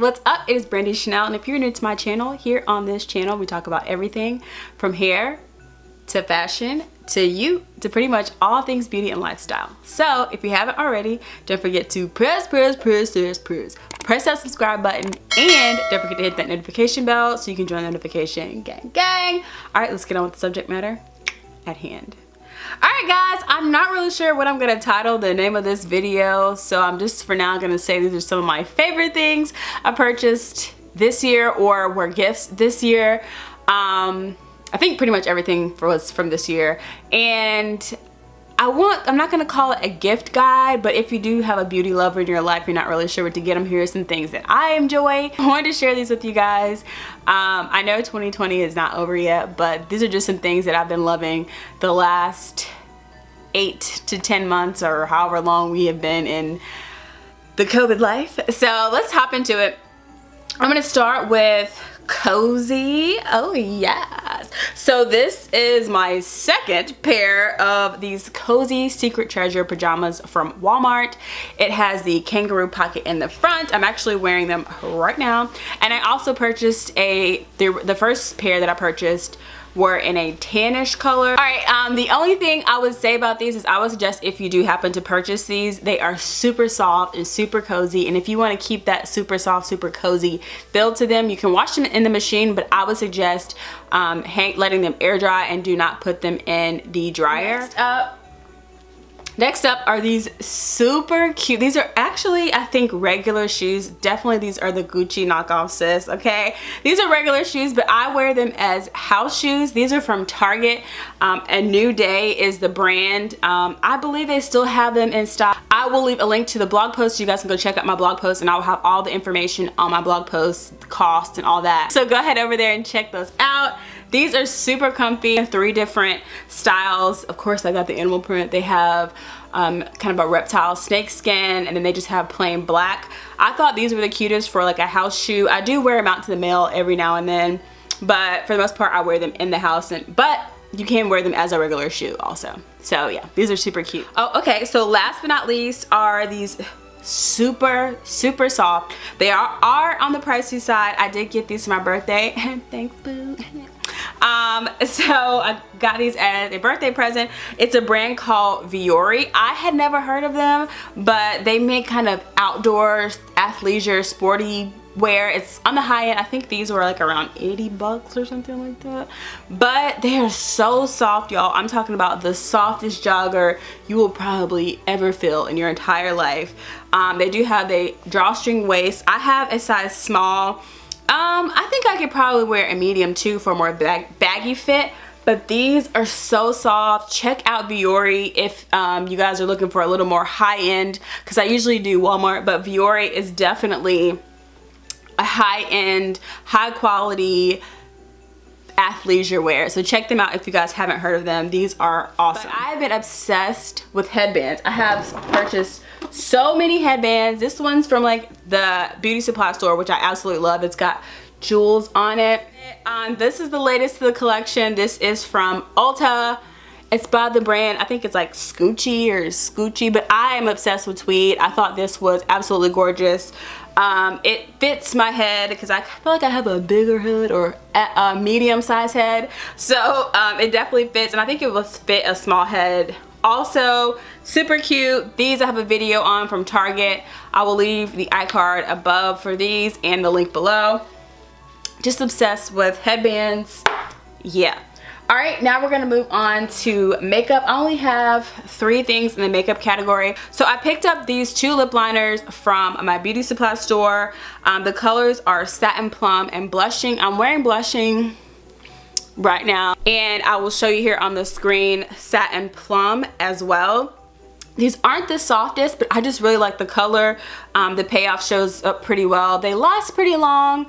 what's up? It is Brandy Chanell, and if you're new to my channel, here on this channel we talk about everything from hair to fashion to pretty much all things beauty and lifestyle. So if you haven't already, don't forget to press that subscribe button, and don't forget to hit that notification bell so you can join the notification gang. All right, let's get on with the subject matter at hand. Alright guys, I'm not really sure what I'm going to title the name of this video, so I'm just for now going to say these are some of my favorite things I purchased this year or were gifts this year. I think pretty much everything was from this year, and I'm not going to call it a gift guide, but if you do have a beauty lover in your life, you're not really sure what to get them, here are some things that I enjoy. I wanted to share these with you guys. I know 2020 is not over yet, but these are just some things that I've been loving the last 8 to 10 months or however long we have been in the COVID life. So let's hop into it. I'm going to start with cozy. Oh yes, so this is my second pair of these cozy secret treasure pajamas from Walmart. It has the kangaroo pocket in the front. I'm actually wearing them right now, and I also purchased the first pair that I purchased were in a tannish color. All right, the only thing I would say about these is I would suggest if you do happen to purchase these, they are super soft and super cozy, and if you want to keep that super soft, super cozy feel to them, you can wash them in the machine, but I would suggest letting them air dry and do not put them in the dryer. Next up are these super cute, these are actually I think regular shoes. Definitely these are the Gucci knockoff, sis, okay? These are regular shoes, but I wear them as house shoes. These are from Target. A New Day is the brand. I believe they still have them in stock. I will leave a link to the blog post so you guys can go check out my blog post, and I will have all the information on my blog post, cost and all that. So go ahead over there and check those out. These are super comfy, 3 different styles. Of course, I got the animal print. They have kind of a reptile snake skin, and then they just have plain black. I thought these were the cutest for like a house shoe. I do wear them out to the mail every now and then, but for the most part I wear them in the house, but you can wear them as a regular shoe also. So yeah, these are super cute. Oh, okay, so last but not least are these super soft. They are on the pricey side. I did get these for my birthday. Thanks, boo. So I got these as a birthday present. It's a brand called Vuori. I had never heard of them, but they make kind of outdoor athleisure sporty wear. It's on the high end. I think these were like around 80 bucks or something like that, but they are so soft, y'all. I'm talking about the softest jogger you will probably ever feel in your entire life. They do have a drawstring waist. I have a size small. I think I could probably wear a medium too for a more baggy fit, but these are so soft. Check out Vuori if you guys are looking for a little more high-end, because I usually do Walmart, but Vuori is definitely a high-end, high-quality athleisure wear. So check them out if you guys haven't heard of them. These are awesome. But I've been obsessed with headbands. I have purchased so many headbands. This one's from like the beauty supply store, which I absolutely love. It's got jewels on it. This is the latest to the collection. This is from Ulta. It's by the brand, I think it's like Scoochie, but I am obsessed with tweed. I thought this was absolutely gorgeous. It fits my head because I feel like I have a bigger head or a medium-sized head, so it definitely fits, and I think it will fit a small head also. Super cute. These I have a video on from Target. I will leave the iCard above for these and the link below. Just obsessed with headbands. Yeah. Alright, now we're going to move on to makeup. I only have 3 things in the makeup category. So I picked up these 2 lip liners from my beauty supply store. The colors are Satin Plum and Blushing. I'm wearing Blushing right now, and I will show you here on the screen Satin Plum as well. These aren't the softest, but I just really like the color. The payoff shows up pretty well. They last pretty long.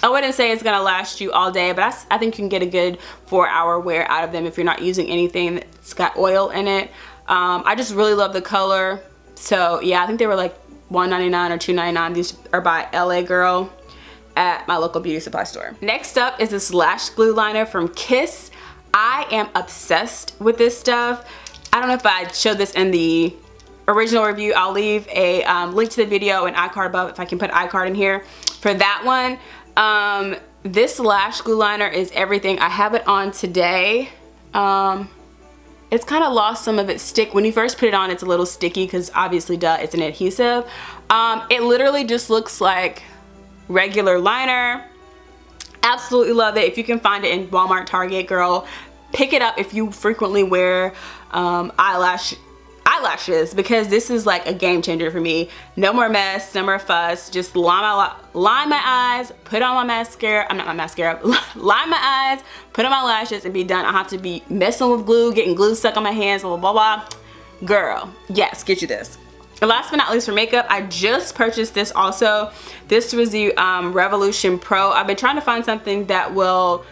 I wouldn't say it's gonna last you all day, but I think you can get a good 4-hour wear out of them if you're not using anything that's got oil in it. I just really love the color. So yeah, I think they were like $1.99 or $2.99. These are by LA Girl at my local beauty supply store. Next up is this lash glue liner from Kiss. I am obsessed with this stuff. I don't know if I showed this in the original review. I'll leave a link to the video and iCard above if I can put iCard in here for that one. This lash glue liner is everything. I have it on today. It's kind of lost some of its stick. When you first put it on, it's a little sticky because obviously, duh, it's an adhesive. It literally just looks like regular liner. Absolutely love it. If you can find it in Walmart, Target, girl, pick it up if you frequently wear eyelashes, because this is like a game changer for me. No more mess, no more fuss. Just line my eyes, put on my mascara. I'm not my mascara. Line my eyes, put on my lashes, and be done. I have to be messing with glue, getting glue stuck on my hands, blah blah blah. Girl, yes, get you this. And last but not least, for makeup, I just purchased this also. This was the Revolution Pro. I've been trying to find something that will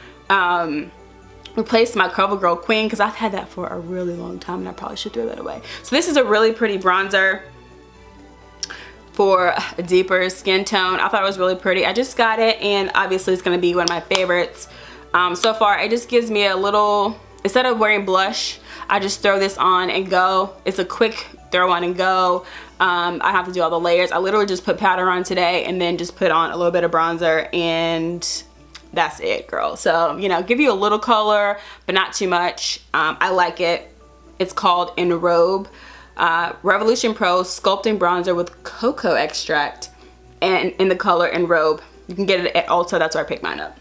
replace my CoverGirl Queen, because I've had that for a really long time and I probably should throw that away. So this is a really pretty bronzer for a deeper skin tone. I thought it was really pretty. I just got it, and obviously it's going to be one of my favorites so far. It just gives me a little, instead of wearing blush, I just throw this on and go. It's a quick throw on and go. I have to do all the layers. I literally just put powder on today and then just put on a little bit of bronzer, and that's it, girl. So, you know, give you a little color, but not too much. I like it. It's called Enrobe Revolution Pro Sculpting Bronzer with Cocoa Extract, and in the color Enrobe. You can get it at Ulta. That's where I picked mine up.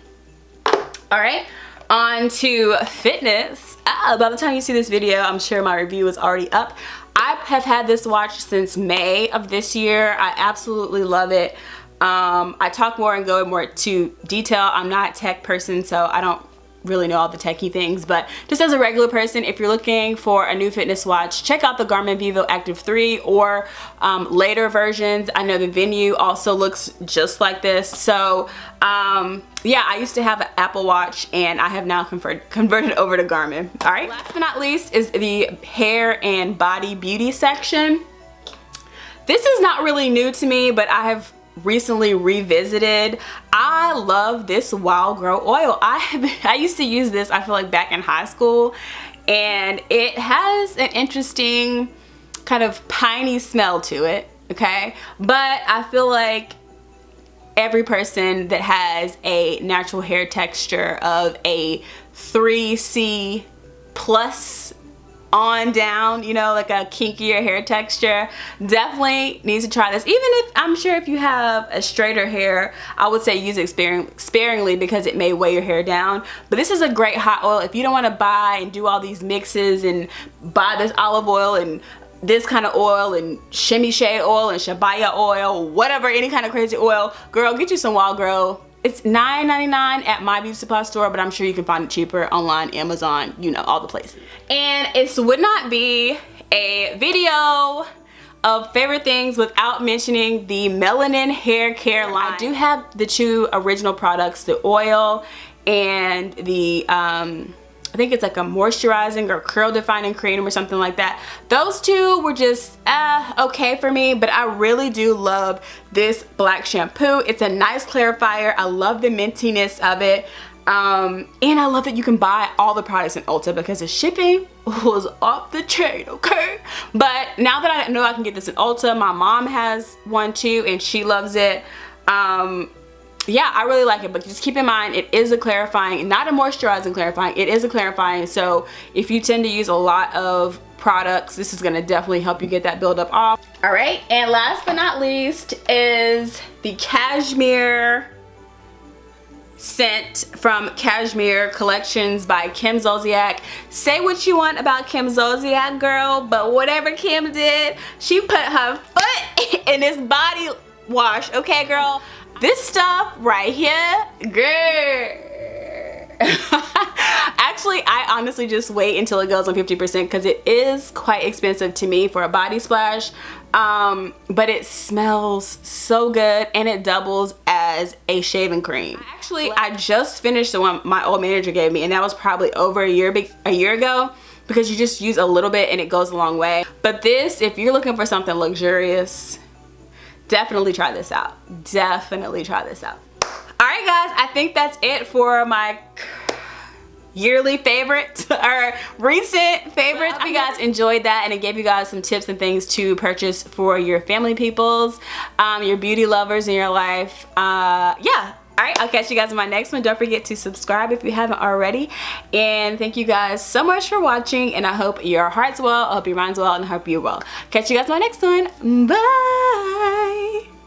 All right, on to fitness. By the time you see this video, I'm sure my review is already up. I have had this watch since May of this year. I absolutely love it. I talk more and go more to detail. I'm not a tech person, so I don't really know all the techie things, but just as a regular person, if you're looking for a new fitness watch, check out the Garmin Vivo Active 3 or later versions. I know the Venue also looks just like this. So yeah, I used to have an Apple Watch and I have now converted over to Garmin. All right, last but not least is the hair and body beauty section. This is not really new to me, but I have recently revisited. I love this Wild Grow oil. I used to use this, I feel like, back in high school, and it has an interesting kind of piney smell to it, okay? But I feel like every person that has a natural hair texture of a 3C plus on down, you know, like a kinkier hair texture, definitely needs to try this. Even if, I'm sure if you have a straighter hair, I would say use it sparingly because it may weigh your hair down. But this is a great hot oil. If you don't want to buy and do all these mixes and buy this olive oil and this kind of oil and shimmy shade oil and shabaya oil, whatever, any kind of crazy oil, girl, get you some Wild Grow. It's $9.99 at my beauty supply store, but I'm sure you can find it cheaper online, Amazon, you know, all the places. And it would not be a video of favorite things without mentioning the Melanin Hair Care line. I do have the two original products, the oil and the I think it's like a moisturizing or curl defining cream or something like that. Those two were just okay for me, but I really do love this black shampoo. It's a nice clarifier. I love the mintiness of it. And I love that you can buy all the products in Ulta because the shipping was off the chain, okay? But now that I know I can get this in Ulta, my mom has one too and she loves it. Yeah, I really like it, but just keep in mind it is a clarifying, not a moisturizing clarifying, it is a clarifying. So if you tend to use a lot of products, this is gonna definitely help you get that buildup off. All right, and last but not least is the Cashmere scent from Cashmere Collections by Kim Zolciak. Say what you want about Kim Zolciak, girl, but whatever Kim did, she put her foot in this body wash, okay, girl? This stuff right here, girl. Actually, I honestly just wait until it goes on 50% because it is quite expensive to me for a body splash. But it smells so good and it doubles as a shaving cream. Actually, I just finished the one my old manager gave me, and that was probably over a year ago, because you just use a little bit and it goes a long way. But this, if you're looking for something luxurious, definitely try this out. Definitely try this out. All right, guys, I think that's it for my yearly favorites or recent favorites. I hope you guys enjoyed that, and it gave you guys some tips and things to purchase for your family peoples, your beauty lovers in your life. Yeah. Alright, I'll catch you guys in my next one. Don't forget to subscribe if you haven't already. And thank you guys so much for watching. And I hope your heart's well, I hope your mind's well, and I hope you're well. Catch you guys in my next one. Bye!